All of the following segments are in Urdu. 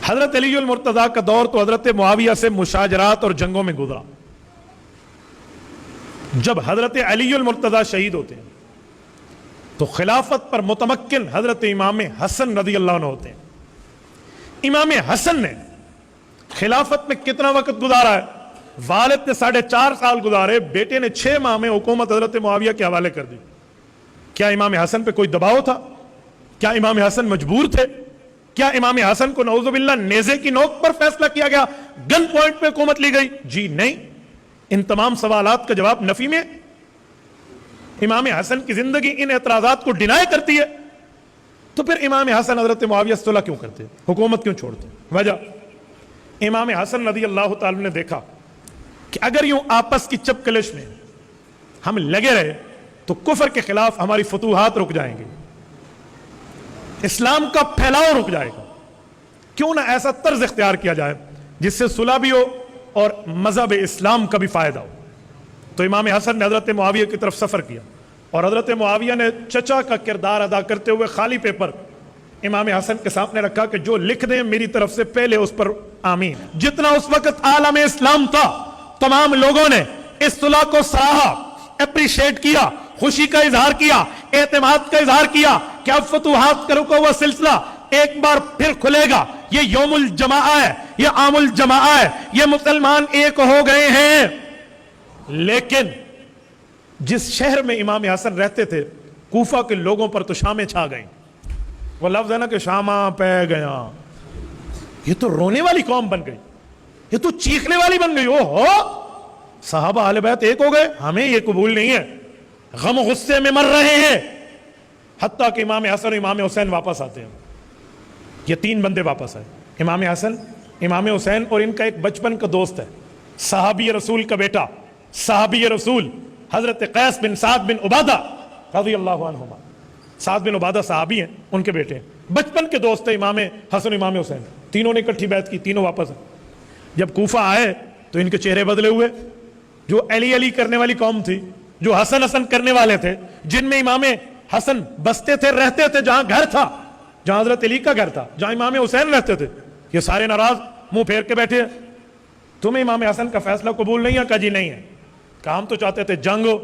حضرت علی المرتضیٰ کا دور تو حضرت معاویہ سے مشاجرات اور جنگوں میں گزرا. جب حضرت علی المرتضیٰ شہید ہوتے ہیں تو خلافت پر متمکن حضرت امام حسن رضی اللہ عنہ ہوتے ہیں. امام حسن نے خلافت میں کتنا وقت گزارا ہے؟ والد نے 4.5 سال گزارے، بیٹے نے 6 ماہ میں حکومت حضرت معاویہ کے حوالے کر دی. کیا امام حسن پہ کوئی دباؤ تھا؟ کیا امام حسن مجبور تھے؟ کیا امام حسن کو نعوذ باللہ نیزے کی نوک پر فیصلہ کیا گیا، گن پوائنٹ پہ حکومت لی گئی؟ جی نہیں. ان تمام سوالات کا جواب نفی میں. امام حسن کی زندگی ان اعتراضات کو ڈینائی کرتی ہے. تو پھر امام حسن حضرت معاویہ سے صلح کیوں کرتے، حکومت کیوں چھوڑتے؟ وجہ امام حسن رضی اللہ تعالی نے دیکھا کہ اگر یوں آپس کی چپکلش میں ہم لگے رہے تو کفر کے خلاف ہماری فتوحات رک جائیں گے، اسلام کا پھیلاؤ رک جائے گا. کیوں نہ ایسا طرز اختیار کیا جائے جس سے صلح بھی ہو اور مذہب اسلام کا بھی فائدہ ہو. تو امام حسن نے حضرت معاویہ کی طرف سفر کیا اور حضرت معاویہ نے چچا کا کردار ادا کرتے ہوئے خالی پیپر امام حسن کے سامنے رکھا کہ جو لکھ دیں میری طرف سے پہلے اس پر آمین. جتنا اس وقت عالم اسلام تھا تمام لوگوں نے اس صلح کو سراہا، اپریشیٹ کیا، خوشی کا اظہار کیا، اعتماد کا اظہار کیا کہ اب فتوحات کا رکا ہوا سلسلہ ایک بار پھر کھلے گا. یہ یوم الجماعہ ہے، یہ عام الجماعہ ہے، یہ مسلمان ایک ہو گئے ہیں. لیکن جس شہر میں امام حسن رہتے تھے کوفہ کے لوگوں پر تو شامیں چھا گئیں. وہ لفظ ہے نا کہ شاماں پہ گیا، یہ تو رونے والی قوم بن گئی، یہ تو چیخنے والی بن گئی. ہو صحابہ اہل بیت ایک ہو گئے، ہمیں یہ قبول نہیں ہے، غم غصے میں مر رہے ہیں. حتیٰ کہ امام حسن اور امام حسین واپس آتے ہیں. یہ 3 بندے واپس آئے، امام حسن، امام حسین اور ان کا ایک بچپن کا دوست ہے، صحابی رسول کا بیٹا، صحابی رسول حضرت قیس بن سعد بن عبادہ رضی اللہ عنہما. سعد بن عبادہ صحابی ہیں، ان کے بیٹے ہیں، بچپن کے دوست ہیں امام حسن امام حسین. تینوں نے اکٹھی بیعت کی، تینوں واپس ہیں. جب کوفہ آئے تو ان کے چہرے بدلے ہوئے. جو علی علی کرنے والی قوم تھی، جو حسن حسن کرنے والے تھے، جن میں امام حسن بستے تھے، رہتے تھے، جہاں گھر تھا، جہاں حضرت علی کا گھر تھا، جہاں امام حسین رہتے تھے، یہ سارے ناراض منہ پھیر کے بیٹھے ہیں. تمہیں امام حسن کا فیصلہ قبول نہیں ہے؟ کہا جی نہیں ہے. کام تو چاہتے تھے جنگ ہو،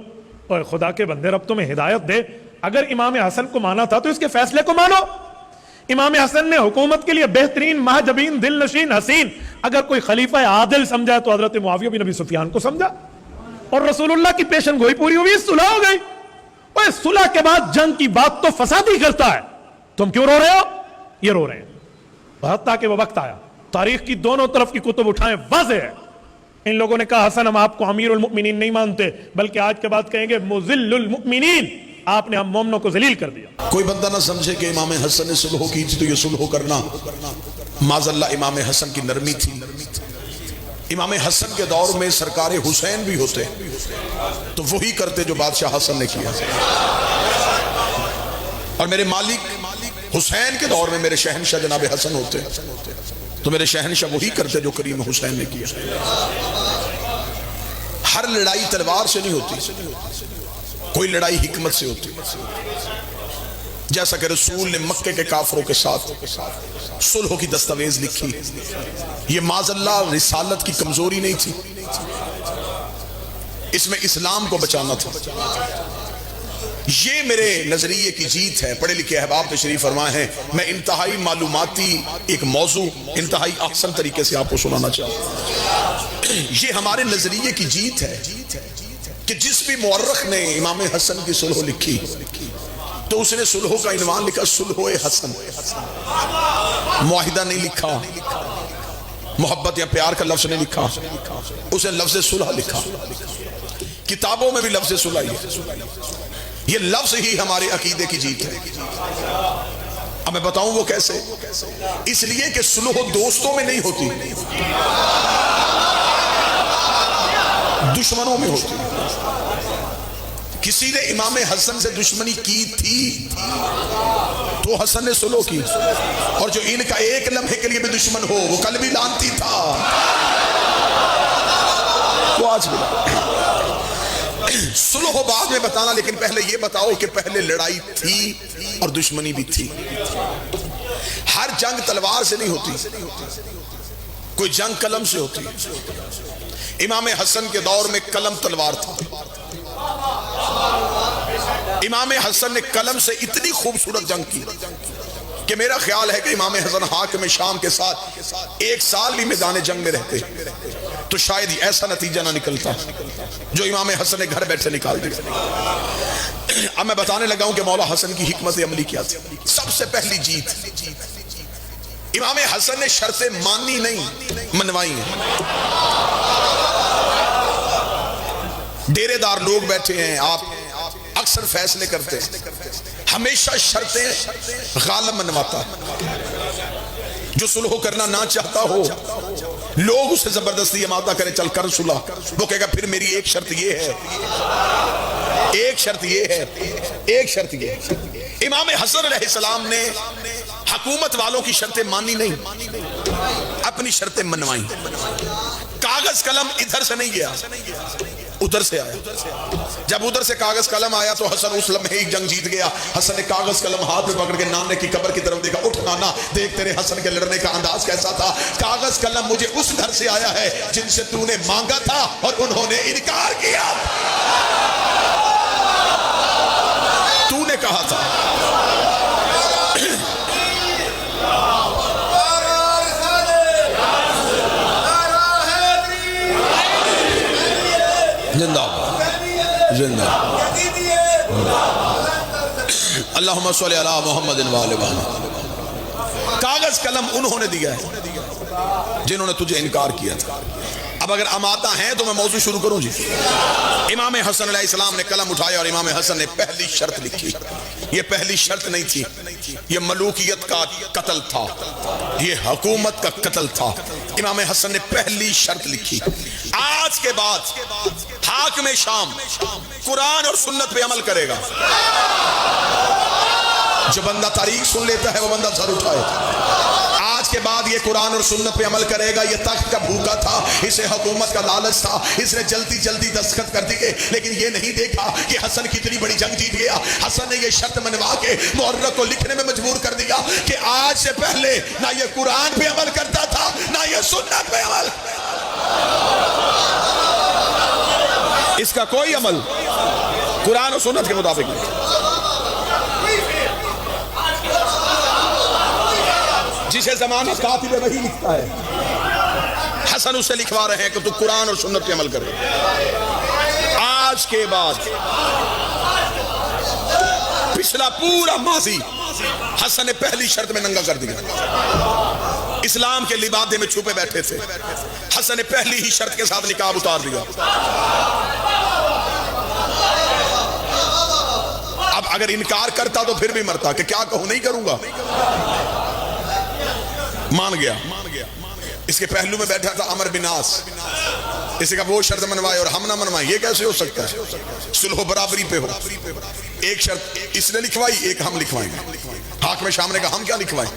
اور خدا کے بندے رب تمہیں ہدایت دے، اگر امام حسن کو مانا تھا تو اس کے فیصلے کو مانو. امام حسن نے حکومت کے لیے بہترین، مہجبین، دل نشین، حسین اگر کوئی خلیفہ عادل سمجھا تو حضرت معاویہ بن ابی سفیان کو سمجھا، اور رسول اللہ کی پیشن گوئی پوری ہوئی، صلح ہو گئی. اور صلح کے بعد جنگ کی بات تو فساد ہی کرتا ہے. تم کیوں رو رہے ہو؟ یہ رو رہے ہیں. حتیٰ کہ وہ وقت آیا، تاریخ کی دونوں طرف کی کتب اٹھائیں، واضح ہے. ان لوگوں نے کہا حسن ہم آپ کو امیر المؤمنین نہیں مانتے، بلکہ آج کے بعد کہیں گے مذل المؤمنین، آپ نے ہم مومنوں کو ذلیل کر دیا. کوئی بندہ نہ سمجھے کہ امام حسن نے صلح کی تھی تو یہ صلح کرنا معاذ اللہ امام حسن کی نرمی تھی. امام حسن کے دور میں سرکار حسین بھی ہوتے تو وہی کرتے جو بادشاہ حسن نے کیا. اور میرے مالک حسین کے دور میں میرے شہنشاہ جناب حسن ہوتے تو میرے شہنشاہ وہی کرتے جو کریم حسین نے کیا. ہر لڑائی تلوار سے نہیں ہوتی، کوئی لڑائی حکمت سے ہوتی. جیسا کہ رسول نے مکے کے کافروں کے ساتھ صلح کی دستاویز لکھی، یہ معاذ اللہ رسالت کی کمزوری نہیں تھی، اس میں اسلام کو بچانا تھا. یہ میرے نظریے کی جیت ہے. پڑھے لکھے احباب تشریف فرمائے ہیں، میں انتہائی معلوماتی ایک موضوع انتہائی احسن طریقے سے آپ کو سنانا چاہوں. یہ ہمارے نظریے کی جیت ہے کہ جس بھی مورخ نے امام حسن کی صلح لکھی تو اس نے صلح کا عنوان لکھا صلح حسن. معاہدہ نہیں لکھا، محبت یا پیار کا لفظ نہیں لکھا، اس نے لفظ صلح لکھا. کتابوں میں بھی لفظ صلح ہے. یہ لفظ ہی ہمارے عقیدے کی جیت ہے. اب میں بتاؤں وہ کیسے. اس لیے کہ صلح دوستوں میں نہیں ہوتی، دشمنوں میں ہوتی. کسی نے امام حسن سے دشمنی کی تھی تو حسن نے صلح کی، اور جو ان کا ایک لمحے کے لیے بھی دشمن ہو وہ کل بھی لانتی تھا، وہ آج بھی. صلح بعد میں بتانا، لیکن پہلے یہ بتاؤ کہ پہلے لڑائی تھی اور دشمنی بھی تھی. ہر جنگ تلوار سے نہیں ہوتی، کوئی جنگ قلم سے ہوتی ہے۔ امام حسن کے دور میں قلم تلوار تھا۔ امام حسن نے قلم سے اتنی خوبصورت جنگ کی کہ میرا خیال ہے کہ امام حسن حاکم شام کے ساتھ 1 سال بھی میدان جنگ میں رہتے تو شاید ہی ایسا نتیجہ نہ نکلتا جو امام حسن نے گھر بیٹھے نکال دیا۔ اب میں بتانے لگا ہوں کہ مولا حسن کی حکمت عملی کیا تھی۔ سب سے پہلی جیت، امام حسن نے شرطیں مانی نہیں، منوائی ہیں۔ ڈیرے دار لوگ بیٹھے ہیں، آپ اکثر فیصلے کرتے ہیں، ہمیشہ شرطیں غالب منواتا ہے۔ جو صلح کرنا نہ چاہتا ہو، لوگ اسے زبردستی امادہ کرے چل کر صلح، وہ کہے گا پھر میری ایک شرط یہ ہے، ایک شرط یہ ہے، ایک شرط یہ ہے۔ امام حسن علیہ السلام نے حکومت والوں کی شرطیں مانی نہیں، اپنی شرطیں منوائیں۔ کاغذ قلم ادھر سے نہیں گیا، ادھر سے آیا۔ جب ادھر سے کاغذ قلم آیا تو حسن اس لمحے ہی جنگ جیت گیا۔ حسن نے کاغذ قلم ہاتھ میں پکڑ کے نانے کی قبر کی طرف دیکھا، اٹھ نانا دیکھ تیرے حسن کے لڑنے کا انداز کیسا تھا۔ کاغذ قلم مجھے اس گھر سے آیا ہے جن سے تو نے مانگا تھا اور انہوں نے انکار کیا۔ تو نے کہا تھا زندہ زندہ اللہم صلی علی محمد وآل محمد۔ کاغذ قلم انہوں نے دیا ہے جنہوں نے تجھے انکار کیا تھا۔ اب اگر امادہ ہیں تو میں موضوع شروع کروں جی۔ امام حسن علیہ السلام نے قلم اٹھایا اور امام حسن نے پہلی شرط لکھی۔ یہ پہلی شرط نہیں تھی، یہ ملوکیت کا قتل تھا، یہ حکومت کا قتل تھا۔ امام حسن نے پہلی شرط لکھی، آج کے بعد حاکم شام قرآن اور سنت پہ عمل کرے گا۔ جو بندہ تاریخ سن لیتا ہے وہ بندہ سر اٹھائے۔ آج کے بعد یہ قرآن اور سنت پہ عمل کرے گا۔ یہ تخت کا بھوکا تھا، اسے حکومت کا لالچ تھا، اس نے جلدی جلدی دستخط کر دیے، لیکن یہ نہیں دیکھا کہ حسن کتنی بڑی جنگ جیت گیا۔ حسن نے یہ شرط منوا کے مورخ کو لکھنے میں مجبور کر دیا کہ آج سے پہلے نہ یہ قرآن پہ عمل کرتا تھا نہ یہ سنت پہ عمل، اس کا کوئی عمل قرآن اور سنت کے مطابق نہیں۔ جسے زمانہ کاتب وحی لکھتا ہے، حسن اسے لکھوا رہے ہیں کہ تو قرآن اور سنت پہ عمل کرے۔ آج کے بعد پچھلا پورا ماضی حسن نے پہلی شرط میں ننگا کر دیا۔ اسلام کے لبادے میں چھپے بیٹھے تھے، حسن نے پہلی ہی شرط کے ساتھ نقاب اتار دیا۔ اب اگر انکار کرتا تو پھر بھی مرتا کہ کیا کہوں، نہیں کروں گا۔ مان گیا۔ اس کے پہلو میں بیٹھا تھا عمر بن عاص، اسے کہا وہ شرط منوائے اور ہم نہ منوائیں، یہ کیسے ہو سکتا ہے؟ صلح و برابری پہ ہو۔ ایک شرط اس نے لکھوائی، ایک ہم لکھوائیں گے۔ حاکم شام نے کہا ہم کیا لکھوائیں؟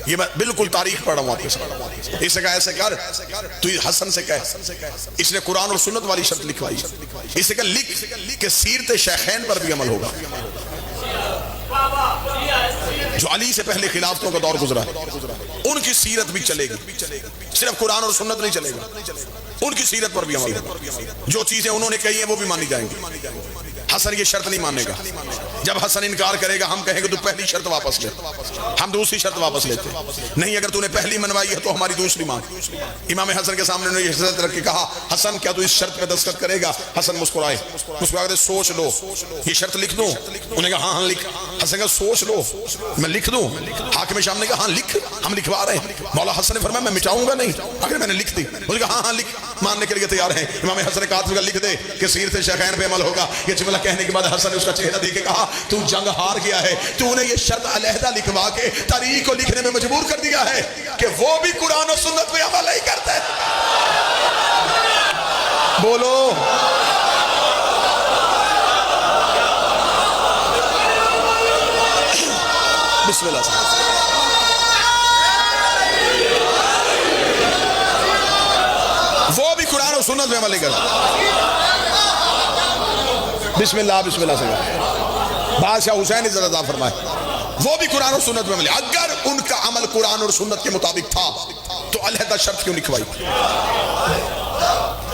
یہ میں بالکل تاریخ پڑھ رہا ہوں آپ کے ساتھ۔ اس نے کہا ایسے کر، تو حسن سے کہہ، اس نے قرآن اور سنت والی شرط لکھوائی۔ اس نے کہا لکھ کہ سیرت شیخین پر بھی عمل ہوگا۔ جو علی سے پہلے خلافتوں کا دور گزرا ہے ان کی سیرت بھی چلے گی، صرف قرآن اور سنت نہیں چلے گا، ان کی سیرت پر بھی عمل ہوگا۔ جو چیزیں انہوں نے کہی ہیں وہ بھی مانی جائیں گی۔ حسن یہ شرط نہیں مانے گا۔ جب حسن انکار کرے گا ہم کہیں گے تو پہلی شرط واپس لے، ہم دوسری شرط واپس لیتے نہیں۔ اگر تو نے پہلی منوائی ہے تو ہماری دوسری مان۔ امام حسن کے سامنے انہوں نے یہ شرط رکھ کے کہا حسن کیا تو اس شرط پہ دستخط کرے گا؟ حسن مسکرائے، مسکرا کے سوچ لو، یہ شرط لکھ دوں؟ انہوں نے کہا ہاں ہاں لکھ۔ حسن کہا سوچ لو میں لکھ دوں؟ حاکم شام نے کہا ہاں لکھ، ہم لکھوا رہے ہیں۔ مولا حسن نے فرمایا میں مٹاؤں گا نہیں اگر میں نے لکھ دی۔ انہوں نے کہا ہاں ہاں لکھ، ماننے کے لیے تیار ہیں۔ امام حسن نے کہا لکھ دے کہ سیرت شیخین پہ عمل ہوگا۔ یہ جملہ کہنے کے بعد حسن نے اس کا چہرہ دیکھ کے کہا تو جنگ ہار گیا ہے، تو نے یہ شرط علیحدہ لکھوا کے تاریخ کو لکھنے میں مجبور کر دیا ہے کہ وہ بھی قرآن و سنت پہ عمل نہیں کرتے۔ بولو بسم اللہ سے۔ وہ بھی قرآن و سنت پہ عمل نہیں کرتے۔ بسم اللہ سے۔ بادشاہ حسین عزت عطا فرمائے، وہ بھی قرآن و سنت پہ عمل۔ اگر ان کا عمل قرآن اور سنت کے مطابق تھا تو علیحدہ شرط کیوں لکھوائی؟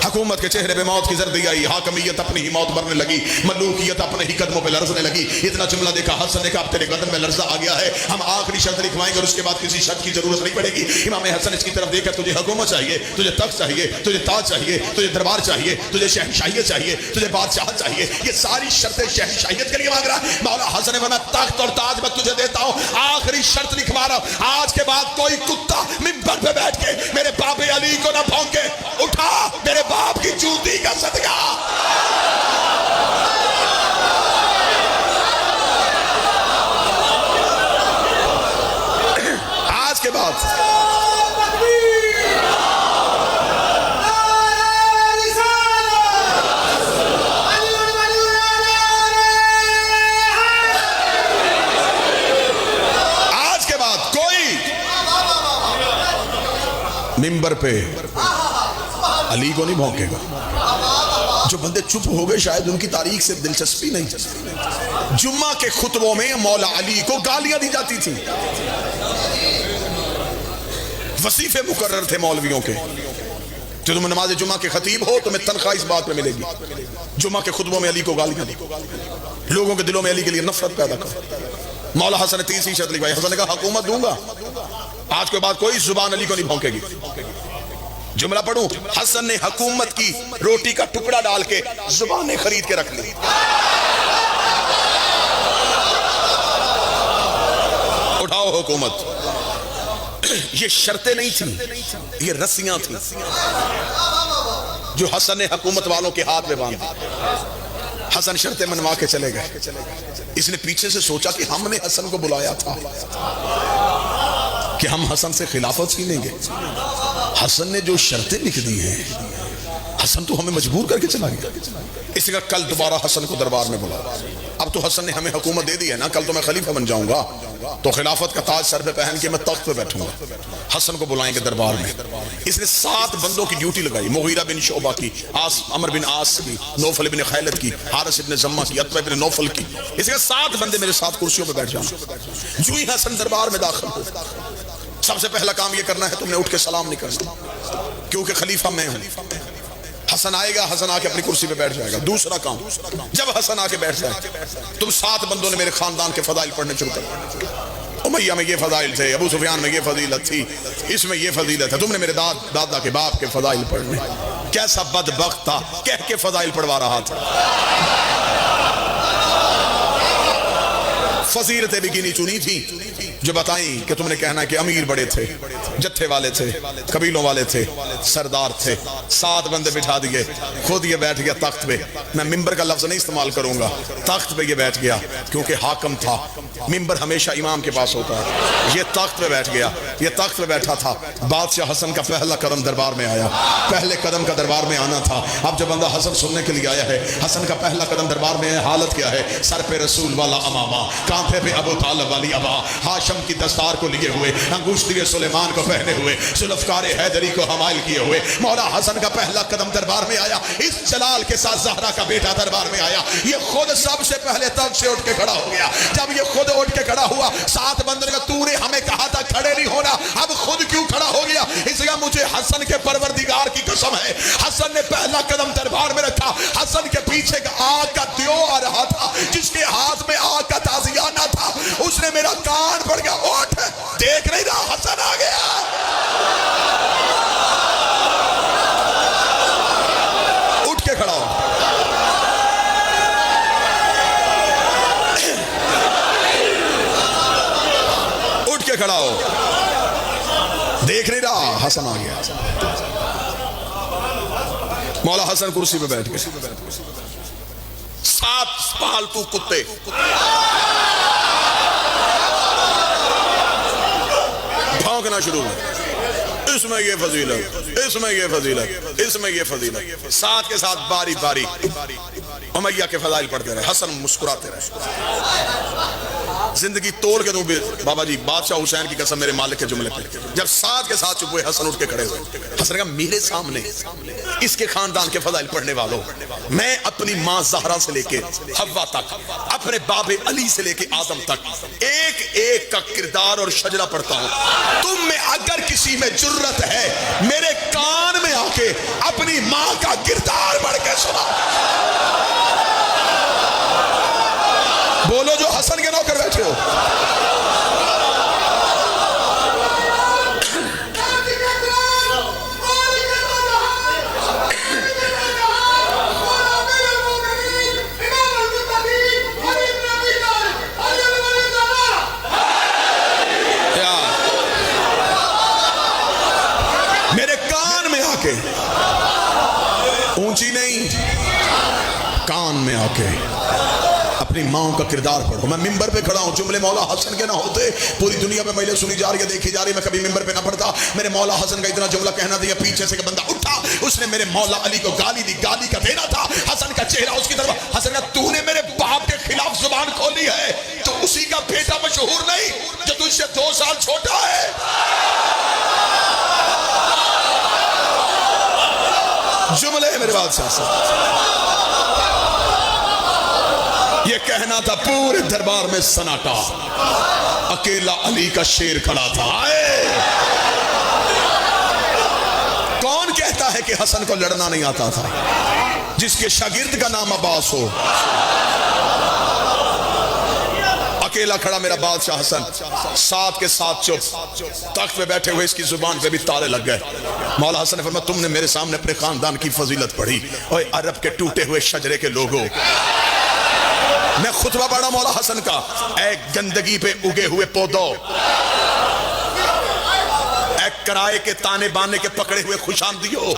حکومت کے چہرے پہ موت کی زردی آئی، حاکمیت اپنی ہی موت مرنے لگی، ملوکیت اپنے ہی قدموں پہ لرزنے لگی۔ اتنا جملہ دیکھا، حسن نے کہا اب تیرے قدم میں لرزہ آ گیا ہے، ہم آخری شرط لکھوائیں گے اور اس کے بعد کسی شرط کی ضرورت نہیں پڑے گی۔ امام حسن اس کی طرف دیکھ کر تجھے حکومت چاہیے، تجھے تخت چاہیے، تجھے تاج چاہیے، تجھے دربار چاہیے، تجھے شہنشاہیت چاہیے، تجھے بادشاہت چاہیے، یہ ساری شرطیں شہنشاہیت کے لیے مانگ رہا ہے۔ مولا حسن نے فرمایا تخت اور تاج میں تجھے دیتا ہوں، آخری شرط لکھوا رہا ہوں، آج کے بعد کوئی کتا منبر پہ بیٹھ کے میرے باپ علی کو نہ بھونکے، اٹھا میرے باپ کی جوتی کا صدقہ۔ آج کے بعد کوئی منبر پہ علی کو نہیں بھونکے گا۔ جو بندے چپ ہو گئے شاید ان کی تاریخ سے دلچسپی نہیں۔ جمعہ کے خطبوں میں مولا علی کو گالیاں دی جاتی تھی، وظیفے مقرر تھے مولویوں کے، جو تم نماز جمعہ کے خطیب ہو تمہیں تنخواہ اس بات پہ ملے گی، جمعہ کے خطبوں میں علی کو گالیاں دی، لوگوں کے دلوں میں علی کے لیے نفرت پیدا کر۔ مولا حسن نے تیسری شرط لکھوائی، حسن نے کہا حکومت دوں گا، آج کے بعد کوئی زبان علی کو نہیں بھونکے گی۔ جملہ پڑھوں، حسن نے حکومت کی روٹی کا ٹکڑا ڈال کے زبانیں خرید کے رکھ لی۔ اٹھاؤ حکومت۔ یہ شرطیں نہیں تھیں، یہ رسیاں تھیں جو حسن نے حکومت والوں کے ہاتھ میں باندھی۔ حسن شرطیں منوا کے چلے گئے۔ اس نے پیچھے سے سوچا کہ ہم نے حسن کو بلایا تھا کہ ہم حسن سے خلافت چھینیں گے، حسن نے جو شرطیں لکھ دی ہیں، حسن تو ہمیں مجبور کر کے چلا گیا۔ اس کا کل دوبارہ حسن کو دربار میں بلا، اب تو حسن نے ہمیں حکومت دے دی ہے نا، کل تو میں خلیفہ بن جاؤں گا، تو خلافت کا تاج سر پہ پہن کے میں تخت پہ بیٹھوں گا۔ حسن کو بلائیں گے دربار میں۔ اس نے 7 بندوں کی ڈیوٹی لگائی، مغیرہ بن شعبہ کی، عمر بن عاص کی، نوفل بن خیلد کی، حارث بن زمہ کی، عتبہ بن نوفل کی۔ اس نے 7 بندے میرے ساتھ کرسیوں پہ بیٹھ جانا۔ جو ہی حسن دربار میں داخل ہو، سب سے پہلا کام یہ کرنا ہے تم نے اٹھ کے سلام نہیں کرنا، کیونکہ خلیفہ میں ہوں۔ حسن آئے گا، حسن آ کے اپنی کرسی پہ بیٹھ جائے گا۔ دوسرا کام، جب حسن آ کے بیٹھ جائے تم 7 بندوں نے میرے خاندان کے فضائل پڑھنے شروع کر۔ امیہ میں یہ فضائل تھے، ابو سفیان میں یہ فضیلت تھی، اس میں یہ فضیلت ہے، تم نے میرے دادا کے باپ کے فضائل پڑھنے۔ کیسا بدبخت تھا، کہہ کے فضائل پڑھوا رہا تھا۔ فضیلتیں بھی گنی چنی تھی جو بتائیں کہ تم نے کہنا کہ امیر بڑے تھے، جتھے والے تھے، قبیلوں والے تھے، سردار تھے۔ 7 بندے بٹھا دیے، خود یہ بیٹھ گیا تخت پہ۔ میں ممبر کا لفظ نہیں استعمال کروں گا، تخت پہ یہ بیٹھ گیا کیونکہ حاکم تھا۔ ممبر ہمیشہ امام کے پاس ہوتا ہے، یہ تخت پہ بیٹھ گیا، یہ تخت پہ بیٹھا تھا۔ بادشاہ حسن کا پہلا قدم دربار میں آیا، پہلے قدم کا دربار میں آنا تھا۔ اب جب بندہ حسن سننے کے لیے آیا ہے، حسن کا پہلا قدم دربار میں ہے، حالت کیا ہے؟ سر پہ رسول والا امامہ، کانٹھے پہ ابو طالب والی ابا، ہاشم کی دستار کو لیے ہوئے، انگوشتی سلیمان کو پہنے ہوئے، ذوالفقار حیدری کو حمائل کیے ہوئے۔ مولا حسن کا پہلا قدم دربار میں آیا، اس جلال کے ساتھ زہرا کا بیٹا دربار میں آیا۔ یہ خود سب سے پہلے تخت سے اٹھ کے کھڑا ہو گیا۔ جب یہ خود اٹھ کے کھڑا ہوا، 7 بندے کا تو نے ہمیں کہا تھا کھڑے نہیں ہونا، اب خود کیوں کھڑا ہو گیا؟ اس لیے مجھے حسن کے پروردگار کی قسم ہے، حسن نے پہلا قدم دربار میں رکھا۔ حسن کے پیچھے کا آگ کا دیو آ رہا تھا، جس کے ہاتھ میں آگ کا تازیانہ تھا، اس نے میرا کان پڑ گیا، اٹھ، دیکھ نہیں رہا حسن آ گیا۔ اٹھ کے کھڑا ہو، اٹھ کے کھڑا ہو، دیکھ نہیں رہا حسن آ گیا۔ مولا حسن کرسی پہ بیٹھ گئے، 7 پالتو کتے بھونکنا شروع ہوئے، اس میں یہ فضیلت، اس میں یہ فضیلت، اس میں یہ فضیلت۔ 7 کے ساتھ باری باری امیہ کے فضائل پڑھتے رہے، حسن مسکراتے رہے۔ زندگی توڑ کے دوں بابا جی بادشاہ حسین کی قسم میرے مالک کے جملے پہ. جب ساتھ کے ساتھ چپ ہوئے حسن اٹھ کے کھڑے ہوئے. حسن نے کہا میرے سامنے اس کے خاندان کے فضائل پڑھنے والوں, میں اپنی ماں زہرا سے لے کے حوا تک, اپنے باب علی سے لے کے آدم تک ایک ایک کا کردار اور شجرہ پڑھتا ہوں. تم میں اگر کسی میں جرت ہے میرے کان میں آ کے اپنی ماں کا کردار پڑھ کے سنا. بولو جو حسن کے نوکر بیٹھے ہو. میرے کان میں آ کے, اونچی نہیں, کان میں آ کے اپنی ماں کا کردار پڑھو. میں ممبر پہ کھڑا ہوں, جملے مولا حسن کے نہ ہوتے پوری دنیا میں مجلس سنی جا رہی ہے, دیکھی جا رہی ہے, میں کبھی ممبر پہ نہ پڑھتا. میرے مولا حسن کا اتنا جملہ کہنا دیا, پیچھے سے کہ بندہ اٹھا, اس نے میرے مولا علی کو گالی دی, گالی کا دینا تھا. حسن کا چہرہ اس کی طرف, حسن کا تو نے میرے باپ کے خلاف زبان کھولی ہے, تو اسی کا بیٹا مشہور نہیں جو تجھ سے 2 سال چھوٹا ہے. جملے میرے بادشاہ سے یہ کہنا تھا, پورے دربار میں سناٹا, اکیلا علی کا شیر کھڑا تھا. کون کہتا ہے کہ حسن کو لڑنا نہیں آتا تھا؟ جس کے شاگرد کا نام عباس ہو. اکیلا کھڑا میرا بادشاہ حسن, ساتھ کے ساتھ چپ, تخت پہ بیٹھے ہوئے اس کی زبان پہ بھی تالے لگ گئے. مولا حسن نے فرمایا تم نے میرے سامنے اپنے خاندان کی فضیلت پڑھی, اور عرب کے ٹوٹے ہوئے شجرے کے لوگوں. میں خطبہ پڑھا مولا حسن کا, اے گندگی پہ اگے ہوئے پودوں, اے کرائے کے تانے بانے کے پکڑے ہوئے خوشامدیوں,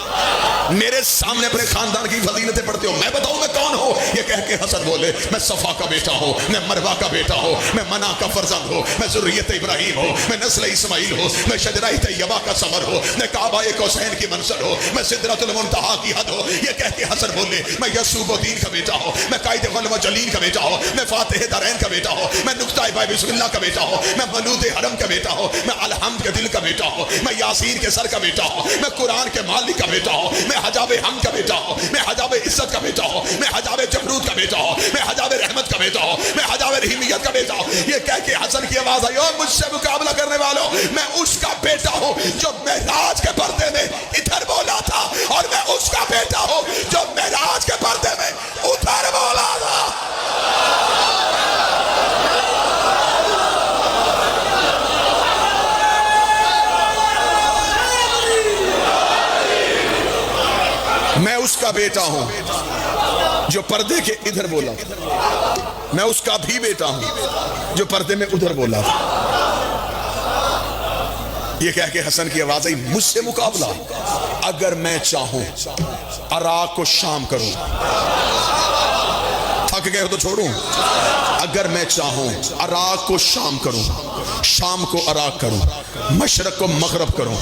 میرے سامنے اپنے خاندان کی فضیلتیں پڑھتے ہو. میں بتاؤں میں کون ہوں؟ یہ کہہ کے حسن بولے, میں صفا کا بیٹا ہوں, میں مروہ کا بیٹا ہوں, میں منا کا فرزند ہوں, میں ذریت ابراہیم ہوں, میں نسل اسماعیل ہوں, میں شجرہ طیبہ کا ثمر ہوں, میں کعبہ کوثین کی منزل ہوں, میں سدرۃ المنتہا کی حد ہوں. یہ کہہ کے حسن بولے, میں یعقوب الدین کا بیٹا ہوں, میں قائد غلم جلین کا بیٹا ہوں, میں فاتح دارین کا بیٹا ہوں, میں نقطہ باب بسم اللہ کا بیٹا ہوں, میں مولود حرم کا بیٹا ہوں, میں الحمد کے دل کا بیٹا ہوں, میں یاسین کے سر کا بیٹا ہوں, میں قرآن کے مالک کا بیٹا ہوں, میں حجاب حمد کا بیٹا ہوں, میں حجاب عزت کا بیٹا ہوں, میں حجاب جبروت کا بیٹا ہوں, میں حجاب رحمت کا بیٹا ہوں, میں حجاب رحیمیت کا بیٹا ہوں. یہ کہہ کے حسن کی آواز آئی, اور مجھ سے مقابلہ کرنے والوں, میں اس کا بیٹا ہوں جو معراج کے پردے میں ادھر بولا تھا, اور میں اس کا بیٹا ہوں جو معراج کے پردے میں ادھر بولا تھا. میں اس کا بیٹا ہوں جو پردے کے ادھر بولا تھا, میں اس کا بھی بیٹا ہوں جو پردے میں ادھر بولا تھا. یہ کہہ کے حسن کی آواز آئی, مجھ سے مقابلہ, اگر میں چاہوں عراق کو شام کروں, تھک گئے ہو تو چھوڑوں, اگر میں چاہوں عراق کو شام کروں, شام کو عراق کروں, مشرق کو مغرب کروں,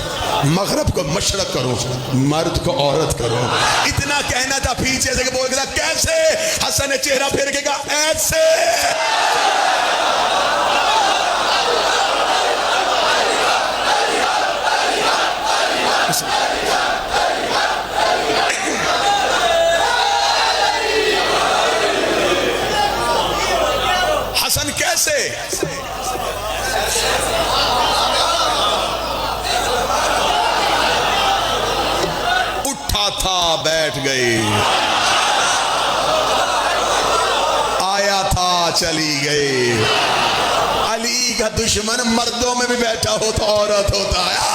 مغرب کو مشرق کروں, مرد کو عورت کروں. اتنا کہنا تھا, پیچھے سے بول گیا کیسے؟ حسن نے چہرہ پھیر کے کہا ایسے. حسن کیسے؟ اٹھا تھا بیٹھ گئی, آیا تھا چلی گئی. علی کا دشمن مردوں میں بھی بیٹھا ہو تو عورت ہوتا ہے.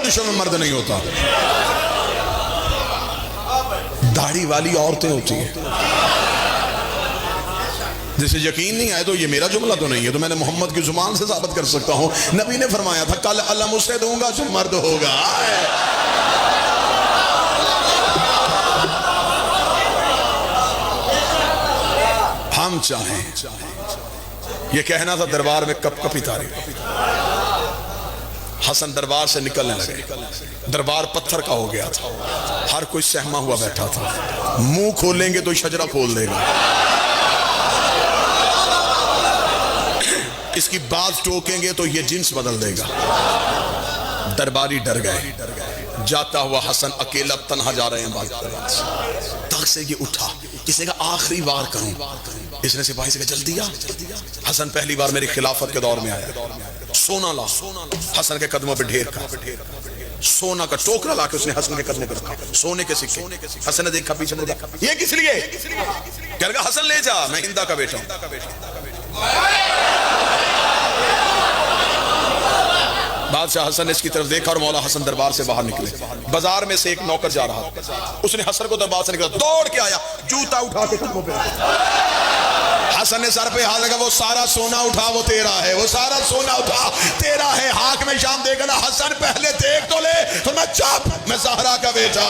دشمن مرد نہیں ہوتا, داڑھی والی عورتیں ہوتی ہیں. جسے یقین نہیں آئے تو یہ میرا جملہ تو نہیں ہے, تو میں نے محمد کی زبان سے ثابت کر سکتا ہوں. نبی نے فرمایا تھا کل علم اسے دوں گا جو مرد ہوگا. ہم چاہیں, یہ کہنا تھا دربار میں کپ کپی تاریخ, حسن دربار سے نکلنے لگے. دربار پتھر کا ہو گیا تھا, ہر کوئی سہما ہوا بیٹھا تھا. منہ کھولیں گے تو شجرہ کھول دے گا, اس کی بات ٹوکیں گے تو یہ جنس بدل دے گا. درباری ڈر گئے. جاتا ہوا حسن اکیلا تنہا جا رہے ہیں بات تک سے یہ اٹھا, اس نے کہا آخری وار کروں. اس نے سپاہی سے کہا جلدی آ. حسن پہلی بار میری خلافت کے دور میں آیا. سونا لا, حسن کے قدموں پہ ڈھیر کا سونا کا ٹوکرا لا کے اس نے حسن کے قدموں پہ رکھا, سونے کے سکے. حسن نے دیکھا پیچھے مڑا, یہ کس لیے؟ کہنے لگا حسن لے جا, میں ہندا کا بیٹا ہوں. بادشاہ حسن نے اس کی طرف دیکھا اور مولا حسن دربار سے باہر نکلے. بازار میں سے ایک نوکر جا رہا, اس نے حسن کو دربار سے نکلا, دوڑ کے آیا, جوتا اٹھا کے قدموں پہ رکھا. حسن نے سر پہ ہاتھ لگا, وہ سارا سونا اٹھا وہ تیرا ہے, وہ سارا سونا اٹھا تیرا ہے. حاکم شام دیکھ گا, حسن پہلے دیکھ تو لے. تو میں چپ, میں زہرا کا بیٹا.